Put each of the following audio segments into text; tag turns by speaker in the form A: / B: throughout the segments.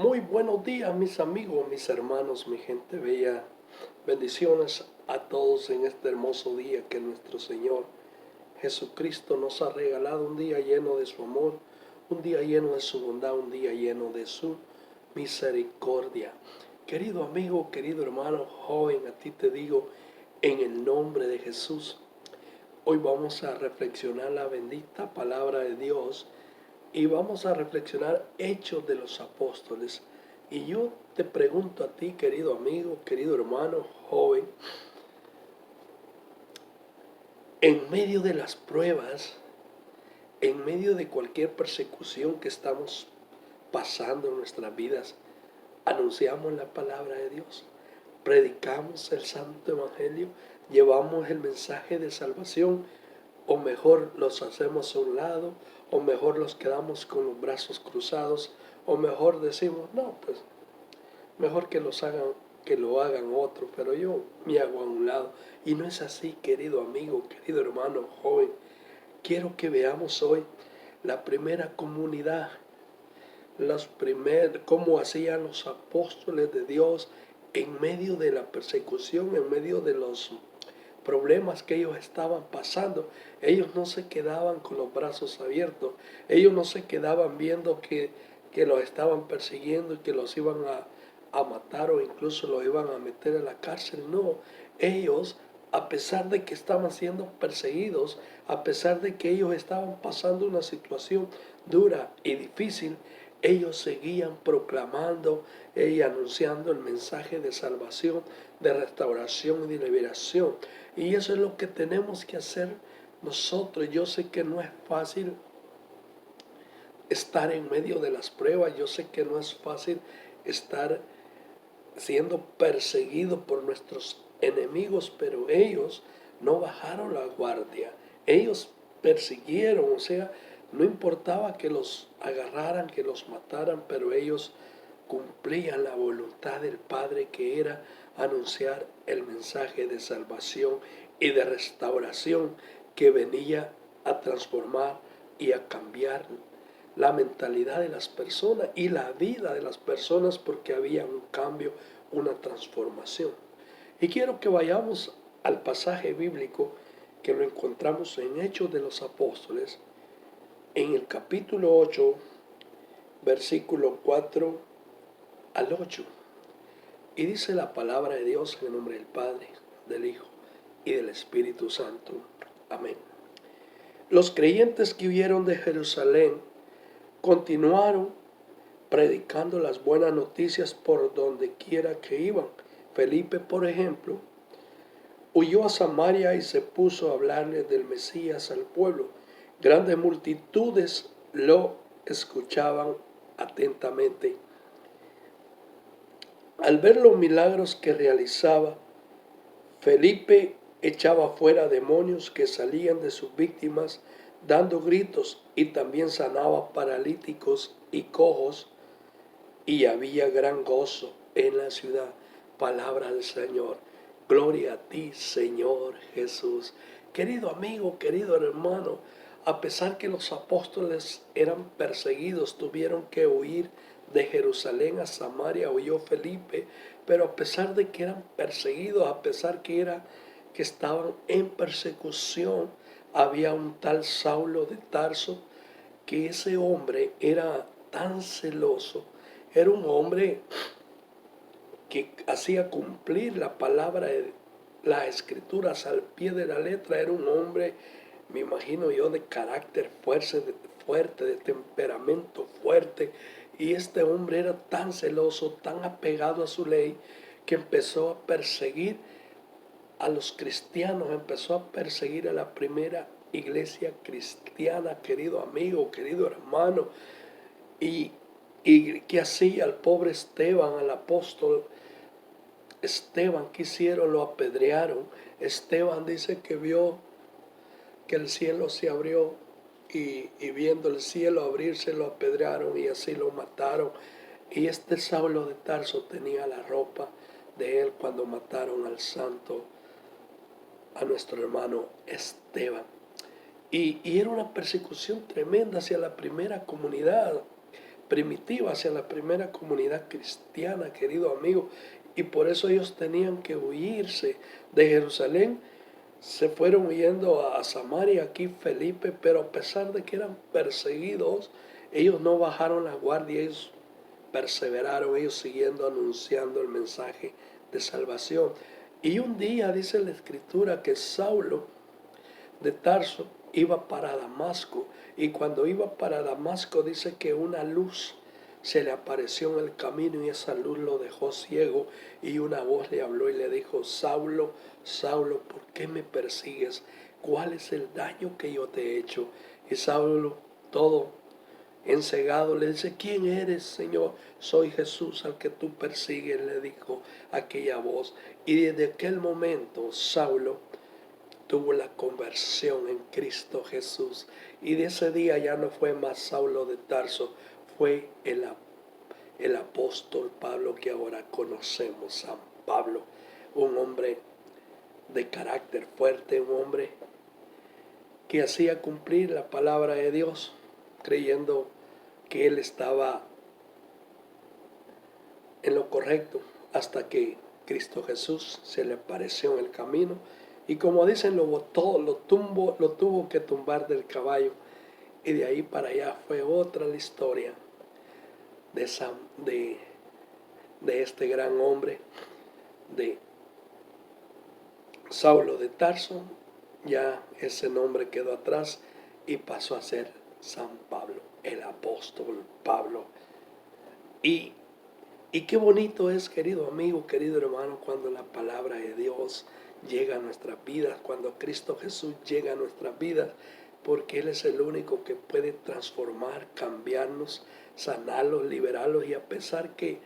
A: Muy buenos días, mis amigos, mis hermanos, mi gente bella. Bendiciones a todos en este hermoso día que nuestro Señor Jesucristo nos ha regalado. Un día lleno de su amor, un día lleno de su bondad, un día lleno de su misericordia. Querido amigo, querido hermano, joven, a ti te digo en el nombre de Jesús. Hoy vamos a reflexionar la bendita palabra de Dios y vamos a reflexionar Hechos de los Apóstoles. Y yo te pregunto a ti, querido amigo, querido hermano, joven, en medio de las pruebas, en medio de cualquier persecución que estamos pasando en nuestras vidas, anunciamos la palabra de Dios, predicamos el Santo Evangelio, llevamos el mensaje de salvación, o mejor los hacemos a un lado, o mejor los quedamos con los brazos cruzados, o mejor decimos, no, pues mejor que lo hagan otros, pero yo me hago a un lado. Y no es así, querido amigo, querido hermano, joven. Quiero que veamos hoy la primera comunidad, cómo hacían los apóstoles de Dios en medio de la persecución, en medio de los problemas que ellos estaban pasando. Ellos no se quedaban con los brazos abiertos, ellos no se quedaban viendo que los estaban persiguiendo y que los iban a matar o incluso los iban a meter en la cárcel. No, ellos, a pesar de que estaban siendo perseguidos, a pesar de que ellos estaban pasando una situación dura y difícil, ellos seguían proclamando y anunciando el mensaje de salvación, de restauración y de liberación. Y eso es lo que tenemos que hacer nosotros. Yo sé que no es fácil estar en medio de las pruebas. Yo sé que no es fácil estar siendo perseguido por nuestros enemigos, pero ellos no bajaron la guardia. Ellos persiguieron, o sea, no importaba que los agarraran, que los mataran, pero ellos cumplían la voluntad del Padre, que era anunciar el mensaje de salvación y de restauración que venía a transformar y a cambiar la mentalidad de las personas y la vida de las personas, porque había un cambio, una transformación. Y quiero que vayamos al pasaje bíblico que lo encontramos en Hechos de los Apóstoles, en el capítulo 8, versículo 4 al 8. Y dice la palabra de Dios en el nombre del Padre, del Hijo y del Espíritu Santo. Amén. Los creyentes que huyeron de Jerusalén continuaron predicando las buenas noticias por donde quiera que iban. Felipe, por ejemplo, huyó a Samaria y se puso a hablarle del Mesías al pueblo. Grandes multitudes lo escuchaban atentamente. Al ver los milagros que realizaba, Felipe echaba fuera demonios que salían de sus víctimas dando gritos, y también sanaba paralíticos y cojos, y había gran gozo en la ciudad. Palabra del Señor. Gloria a ti, Señor Jesús. Querido amigo, querido hermano, a pesar que los apóstoles eran perseguidos, tuvieron que huir de Jerusalén a Samaria, huyó Felipe, pero a pesar de que eran perseguidos, a pesar que estaban en persecución, había un tal Saulo de Tarso, que ese hombre era tan celoso, era un hombre que hacía cumplir la palabra de las escrituras al pie de la letra. Era un hombre, me imagino yo, de carácter fuerte, de temperamento fuerte. Y este hombre era tan celoso, tan apegado a su ley, que empezó a perseguir a los cristianos, empezó a perseguir a la primera iglesia cristiana, querido amigo, querido hermano. Y, ¿qué hacía el pobre Esteban, al apóstol Esteban? ¿Qué hicieron? Lo apedrearon. Esteban dice que vio que el cielo se abrió, y viendo el cielo abrirse lo apedrearon y así lo mataron. Y este Saulo de Tarso tenía la ropa de él cuando mataron al santo, a nuestro hermano Esteban. Y era una persecución tremenda hacia la primera comunidad. primitiva, hacia la primera comunidad cristiana, querido amigo. Y por eso ellos tenían que huirse de Jerusalén. Se fueron huyendo a Samaria, aquí Felipe, pero a pesar de que eran perseguidos, ellos no bajaron la guardia, ellos perseveraron, ellos siguiendo anunciando el mensaje de salvación. Y un día dice la escritura que Saulo de Tarso iba para Damasco, y cuando iba para Damasco dice que una luz se le apareció en el camino y esa luz lo dejó ciego, y una voz le habló y le dijo: Saulo, Saulo, ¿por qué me persigues? ¿Cuál es el daño que yo te he hecho? Y Saulo, todo encegado, le dice: ¿quién eres, Señor? Soy Jesús al que tú persigues, le dijo aquella voz. Y desde aquel momento Saulo tuvo la conversión en Cristo Jesús. Y de ese día ya no fue más Saulo de Tarso, fue el apóstol Pablo que ahora conocemos, San Pablo, un hombre de carácter fuerte, un hombre que hacía cumplir la palabra de Dios, creyendo que él estaba en lo correcto, hasta que Cristo Jesús se le apareció en el camino, y como dicen, lo botó, lo tuvo que tumbar del caballo, y de ahí para allá fue otra la historia de, de este gran hombre, de Saulo de Tarso. Ya ese nombre quedó atrás y pasó a ser San Pablo, el apóstol Pablo. Y qué bonito es, querido amigo, querido hermano, cuando la palabra de Dios llega a nuestras vidas, cuando Cristo Jesús llega a nuestras vidas, porque Él es el único que puede transformar, cambiarnos, sanarlos, liberarlos, y a pesar que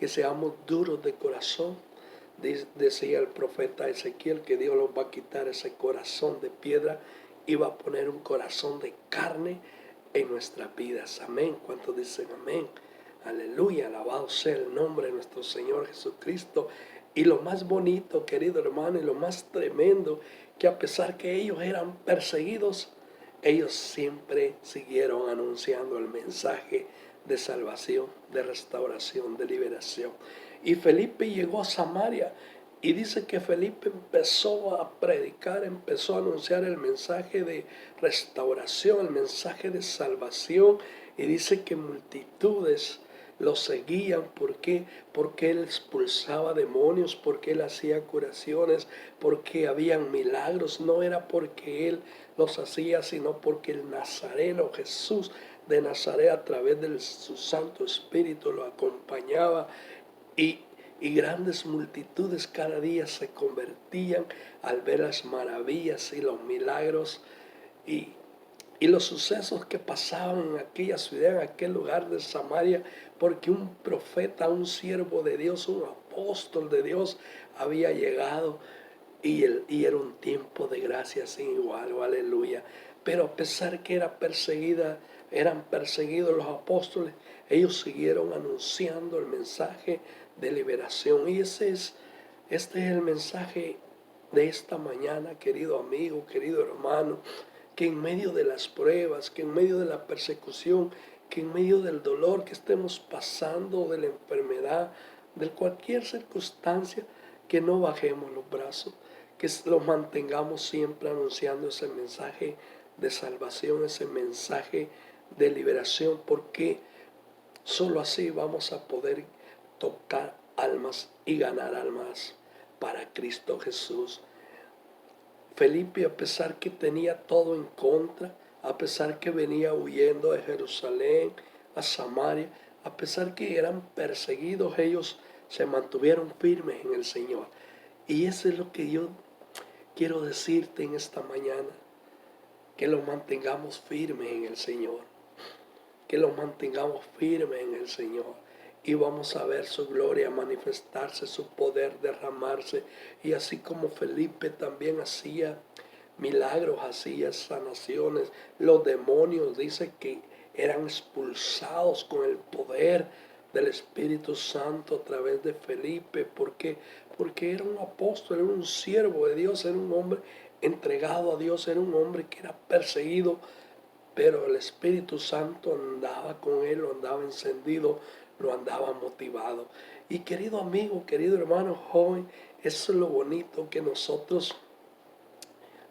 A: seamos duros de corazón, decía el profeta Ezequiel que Dios los va a quitar ese corazón de piedra y va a poner un corazón de carne en nuestras vidas. Amén. ¿Cuántos dicen amén? Aleluya, alabado sea el nombre de nuestro Señor Jesucristo. Y lo más bonito, querido hermano, y lo más tremendo, que a pesar que ellos eran perseguidos, ellos siempre siguieron anunciando el mensaje de salvación, de restauración, de liberación. Y Felipe llegó a Samaria, y dice que Felipe empezó a predicar, empezó a anunciar el mensaje de restauración, el mensaje de salvación, y dice que multitudes lo seguían. ¿Por qué? Porque él expulsaba demonios, porque él hacía curaciones, porque habían milagros. No era porque él los hacía, sino porque el Nazareno Jesús de Nazaret, a través de su Santo Espíritu, lo acompañaba, y grandes multitudes cada día se convertían al ver las maravillas y los milagros y, los sucesos que pasaban en aquella ciudad, en aquel lugar de Samaria, porque un profeta, un siervo de Dios, un apóstol de Dios había llegado, y era un tiempo de gracia sin igual, aleluya. Pero a pesar que eran perseguidos los apóstoles, ellos siguieron anunciando el mensaje de liberación. Y este es el mensaje de esta mañana, querido amigo, querido hermano, que en medio de las pruebas, que en medio de la persecución, que en medio del dolor que estemos pasando, de la enfermedad, de cualquier circunstancia, que no bajemos los brazos, que los mantengamos siempre anunciando ese mensaje de salvación, ese mensaje de liberación, porque solo así vamos a poder tocar almas y ganar almas para Cristo Jesús. Felipe, a pesar que tenía todo en contra, a pesar que venía huyendo de Jerusalén a Samaria, a pesar que eran perseguidos, ellos se mantuvieron firmes en el Señor. Y eso es lo que yo quiero decirte en esta mañana, que los mantengamos firmes en el Señor, que los mantengamos firmes en el Señor, y vamos a ver su gloria manifestarse, su poder derramarse. Y así como Felipe también hacía milagros, hacía sanaciones, los demonios dice que eran expulsados con el poder del Espíritu Santo a través de Felipe. ¿Por qué? Porque era un apóstol, era un siervo de Dios, era un hombre entregado a Dios, era un hombre que era perseguido, pero el Espíritu Santo andaba con él, lo andaba encendido, lo andaba motivado. Y querido amigo, querido hermano joven, eso es lo bonito, que nosotros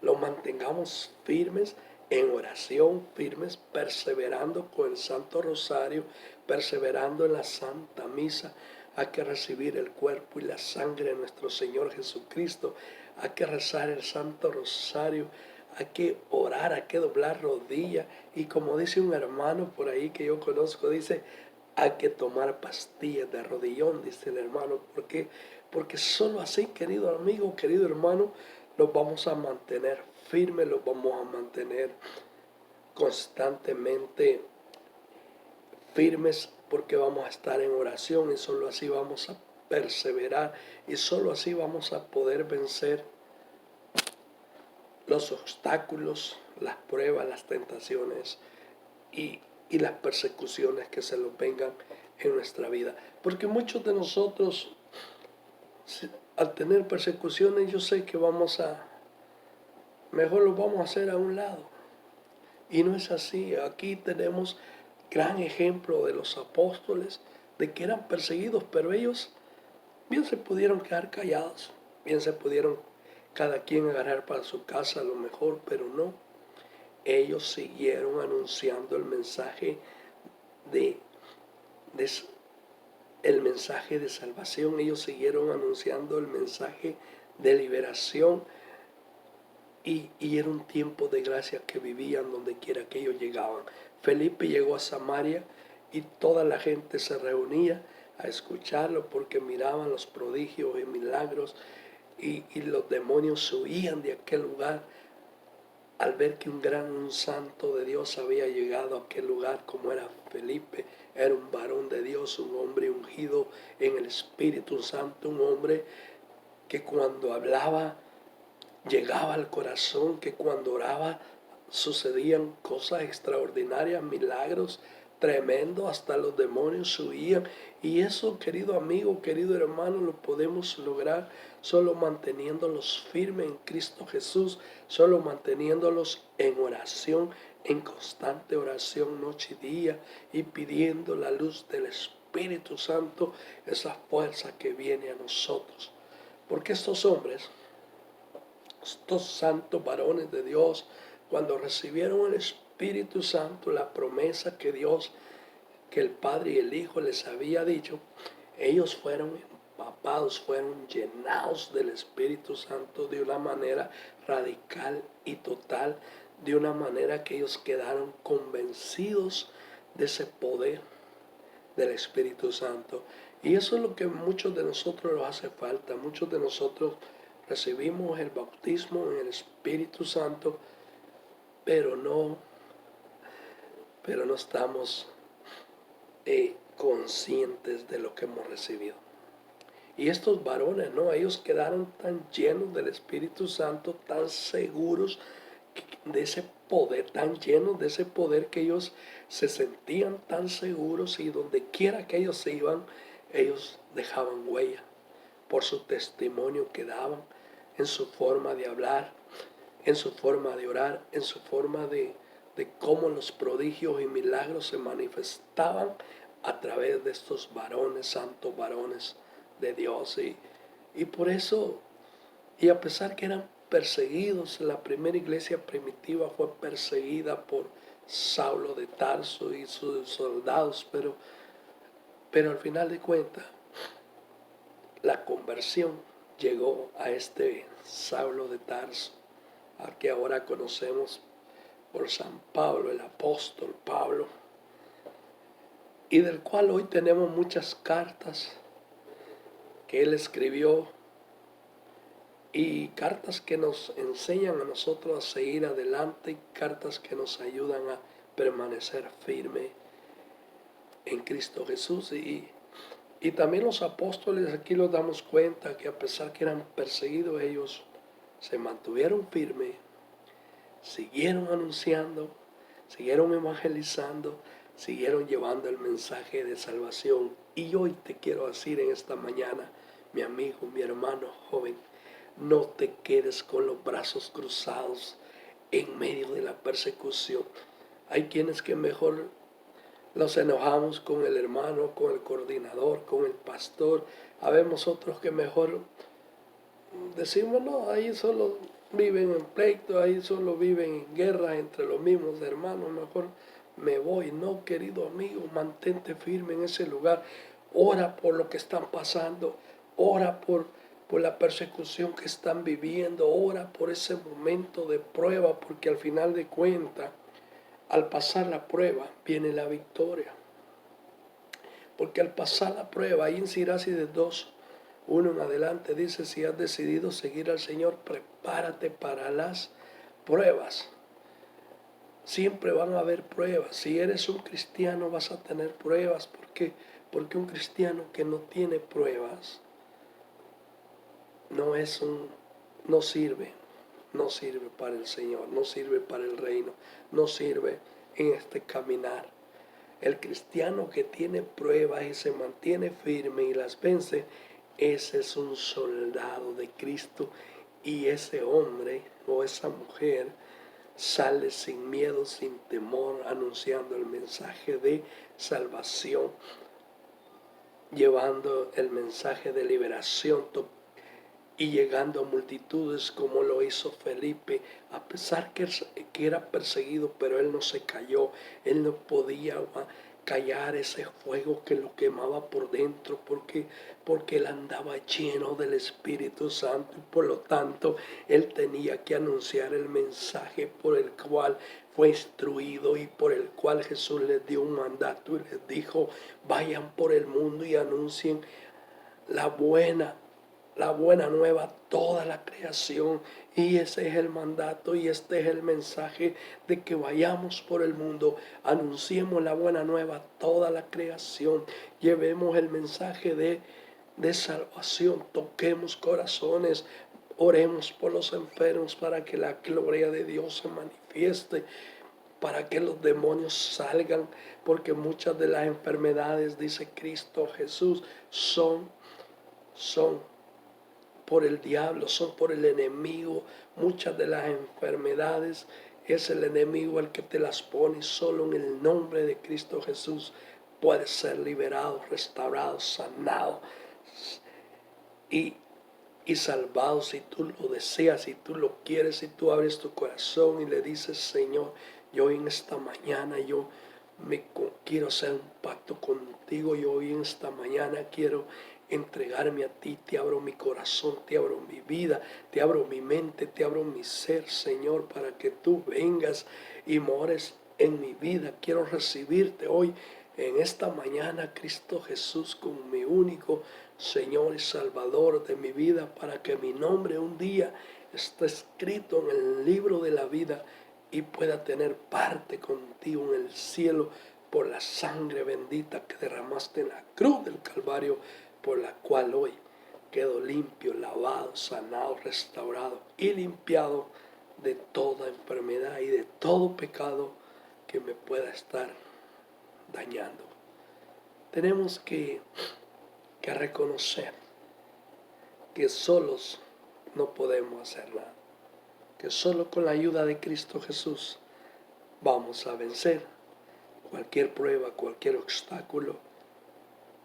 A: lo mantengamos firmes en oración, firmes, perseverando con el Santo Rosario, perseverando en la Santa Misa. Hay que recibir el cuerpo y la sangre de nuestro Señor Jesucristo. Hay que rezar el Santo Rosario. Hay que orar, hay que doblar rodillas. Y como dice un hermano por ahí que yo conozco, dice, hay que tomar pastillas de rodillón, dice el hermano. ¿Por qué? Porque solo así, querido amigo, querido hermano, los vamos a mantener firmes, los vamos a mantener constantemente firmes, porque vamos a estar en oración y solo así vamos a perseverar y solo así vamos a poder vencer los obstáculos, las pruebas, las tentaciones y las persecuciones que se nos vengan en nuestra vida. Porque muchos de nosotros, al tener persecuciones, yo sé que mejor lo vamos a hacer a un lado. Y no es así. Aquí tenemos gran ejemplo de los apóstoles, de que eran perseguidos, pero ellos bien se pudieron quedar callados, bien se pudieron cada quien agarrar para su casa a lo mejor, pero no. Ellos siguieron anunciando el mensaje de, de el mensaje de salvación, ellos siguieron anunciando el mensaje de liberación, y era un tiempo de gracia que vivían donde quiera que ellos llegaban. Felipe llegó a Samaria y toda la gente se reunía a escucharlo porque miraban los prodigios y milagros, y los demonios huían de aquel lugar al ver que un santo de Dios había llegado a aquel lugar, como era Felipe. Era un varón de Dios, un hombre ungido en el Espíritu Santo, un hombre que cuando hablaba llegaba al corazón, que cuando oraba sucedían cosas extraordinarias, milagros tremendos, hasta los demonios huían. Y eso, querido amigo, querido hermano, lo podemos lograr solo manteniéndolos firmes en Cristo Jesús, solo manteniéndolos en oración, en constante oración noche y día, y pidiendo la luz del Espíritu Santo, esa fuerza que viene a nosotros. Porque estos hombres, estos santos varones de Dios, cuando recibieron el Espíritu Santo, la promesa que Dios, que el Padre y el Hijo les había dicho, ellos fueron empapados, fueron llenados del Espíritu Santo de una manera radical y total, de una manera que ellos quedaron convencidos de ese poder del Espíritu Santo. Y eso es lo que muchos de nosotros nos hace falta. Muchos de nosotros recibimos el bautismo en el Espíritu Santo, pero no estamos conscientes de lo que hemos recibido. Y estos varones, ¿no? Ellos quedaron tan llenos del Espíritu Santo, tan seguros de ese poder, tan llenos de ese poder, que ellos se sentían tan seguros, y donde quiera que ellos se iban, ellos dejaban huella por su testimonio que daban, en su forma de hablar, en su forma de orar, en su forma de cómo los prodigios y milagros se manifestaban a través de estos varones, santos varones de Dios. Y por eso, y a pesar que eran perseguidos, la primera iglesia primitiva fue perseguida por Saulo de Tarso y sus soldados, pero al final de cuentas, la conversión llegó a este Saulo de Tarso, al que ahora conocemos por San Pablo, el apóstol Pablo, y del cual hoy tenemos muchas cartas que él escribió, y cartas que nos enseñan a nosotros a seguir adelante, y cartas que nos ayudan a permanecer firme en Cristo Jesús. Y también los apóstoles, aquí nos damos cuenta que a pesar que eran perseguidos, ellos se mantuvieron firmes, siguieron anunciando, siguieron evangelizando, siguieron llevando el mensaje de salvación. Y hoy te quiero decir en esta mañana, mi amigo, mi hermano joven, no te quedes con los brazos cruzados en medio de la persecución. Hay quienes que mejor nos enojamos con el hermano, con el coordinador, con el pastor. Habemos otros que mejor decimos, no, ahí solo viven en pleito, ahí solo viven en guerra entre los mismos hermanos, mejor me voy. No, querido amigo, mantente firme en ese lugar. Ora por lo que están pasando, ora por la persecución que están viviendo, ora por ese momento de prueba, porque al final de cuentas, al pasar la prueba, viene la victoria. Porque al pasar la prueba, ahí en Siracides 2, 1 en adelante, dice, si has decidido seguir al Señor, prepárate para las pruebas. Siempre van a haber pruebas. Si eres un cristiano, vas a tener pruebas. ¿Por qué? Porque un cristiano que no tiene pruebas no sirve. No sirve para el Señor, no sirve para el reino, no sirve en este caminar. El cristiano que tiene pruebas y se mantiene firme y las vence, ese es un soldado de Cristo, y ese hombre o esa mujer sale sin miedo, sin temor, anunciando el mensaje de salvación, llevando el mensaje de liberación y llegando a multitudes como lo hizo Felipe, a pesar que era perseguido, pero él no se cayó, él no podía callar ese fuego que lo quemaba por dentro, porque él andaba lleno del Espíritu Santo, y por lo tanto él tenía que anunciar el mensaje por el cual fue instruido y por el cual Jesús les dio un mandato y les dijo, vayan por el mundo y anuncien la buena nueva a toda la creación. Y ese es el mandato y este es el mensaje, de que vayamos por el mundo, anunciemos la buena nueva a toda la creación, llevemos el mensaje de salvación, toquemos corazones, oremos por los enfermos para que la gloria de Dios se manifieste, para que los demonios salgan, porque muchas de las enfermedades, dice Cristo Jesús, son por el diablo, son por el enemigo. Muchas de las enfermedades es el enemigo el que te las pone. Solo en el nombre de Cristo Jesús puedes ser liberado, restaurado, sanado y, y salvado si tú lo deseas, si tú lo quieres, si tú abres tu corazón y le dices, Señor, yo en esta mañana quiero hacer un pacto contigo. Yo hoy en esta mañana quiero entregarme a ti. Te abro mi corazón, te abro mi vida, te abro mi mente, te abro mi ser, Señor, para que tú vengas y mores en mi vida. Quiero recibirte hoy en esta mañana, Cristo Jesús, como mi único Señor y Salvador de mi vida, para que mi nombre un día esté escrito en el libro de la vida y pueda tener parte contigo en el cielo, por la sangre bendita que derramaste en la cruz del Calvario, por la cual hoy quedo limpio, lavado, sanado, restaurado y limpiado de toda enfermedad y de todo pecado que me pueda estar dañando. Tenemos que reconocer que solos no podemos hacer nada, que solo con la ayuda de Cristo Jesús vamos a vencer cualquier prueba, cualquier obstáculo,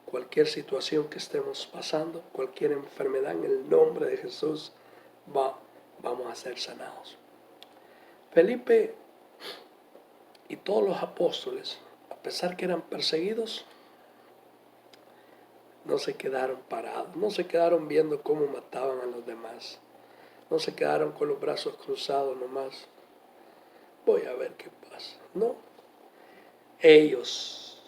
A: cualquier situación que estemos pasando, cualquier enfermedad. En el nombre de Jesús vamos a ser sanados. Felipe y todos los apóstoles, a pesar que eran perseguidos, no se quedaron parados, no se quedaron viendo cómo mataban a los demás, no se quedaron con los brazos cruzados nomás. Voy a ver qué pasa. No, ellos,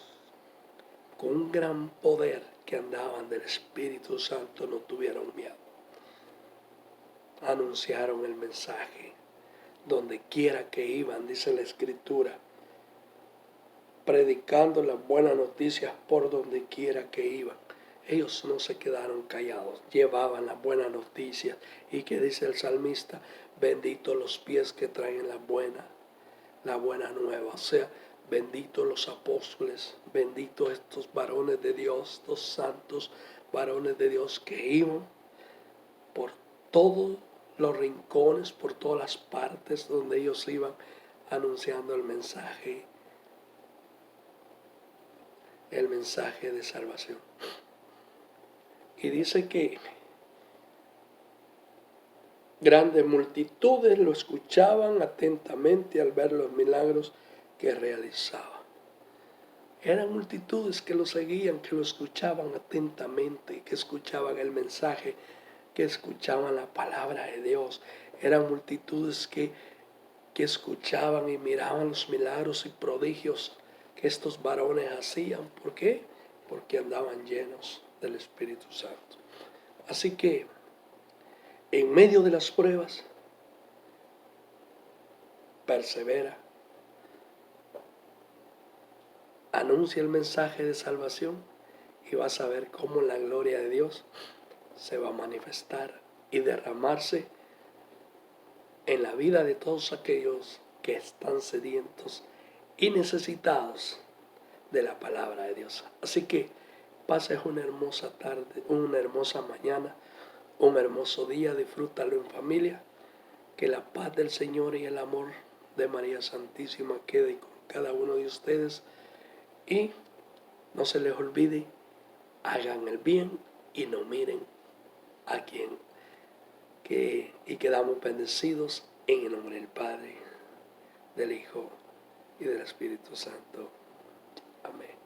A: con un gran poder que andaban del Espíritu Santo, no tuvieron miedo. Anunciaron el mensaje donde quiera que iban, dice la Escritura, predicando las buenas noticias por donde quiera que iban. Ellos no se quedaron callados, llevaban las buenas noticias. ¿Y qué dice el salmista? Bendito los pies que traen la buena nueva. O sea, benditos los apóstoles, benditos estos varones de Dios, estos santos varones de Dios que iban por todos los rincones, por todas las partes donde ellos iban, anunciando el mensaje de salvación. Y dice que grandes multitudes lo escuchaban atentamente al ver los milagros que realizaba. Eran multitudes que lo seguían, que lo escuchaban atentamente, que escuchaban el mensaje, que escuchaban la palabra de Dios. Eran multitudes que escuchaban y miraban los milagros y prodigios que estos varones hacían. ¿Por qué? Porque andaban llenos del Espíritu Santo. Así que, en medio de las pruebas, persevera, anuncia el mensaje de salvación y vas a ver cómo la gloria de Dios se va a manifestar y derramarse en la vida de todos aquellos que están sedientos y necesitados de la palabra de Dios. Así que pases una hermosa tarde, una hermosa mañana, un hermoso día, disfrútalo en familia, que la paz del Señor y el amor de María Santísima quede con cada uno de ustedes y no se les olvide, hagan el bien y no miren a quién, y quedamos bendecidos en el nombre del Padre, del Hijo y del Espíritu Santo. Amén.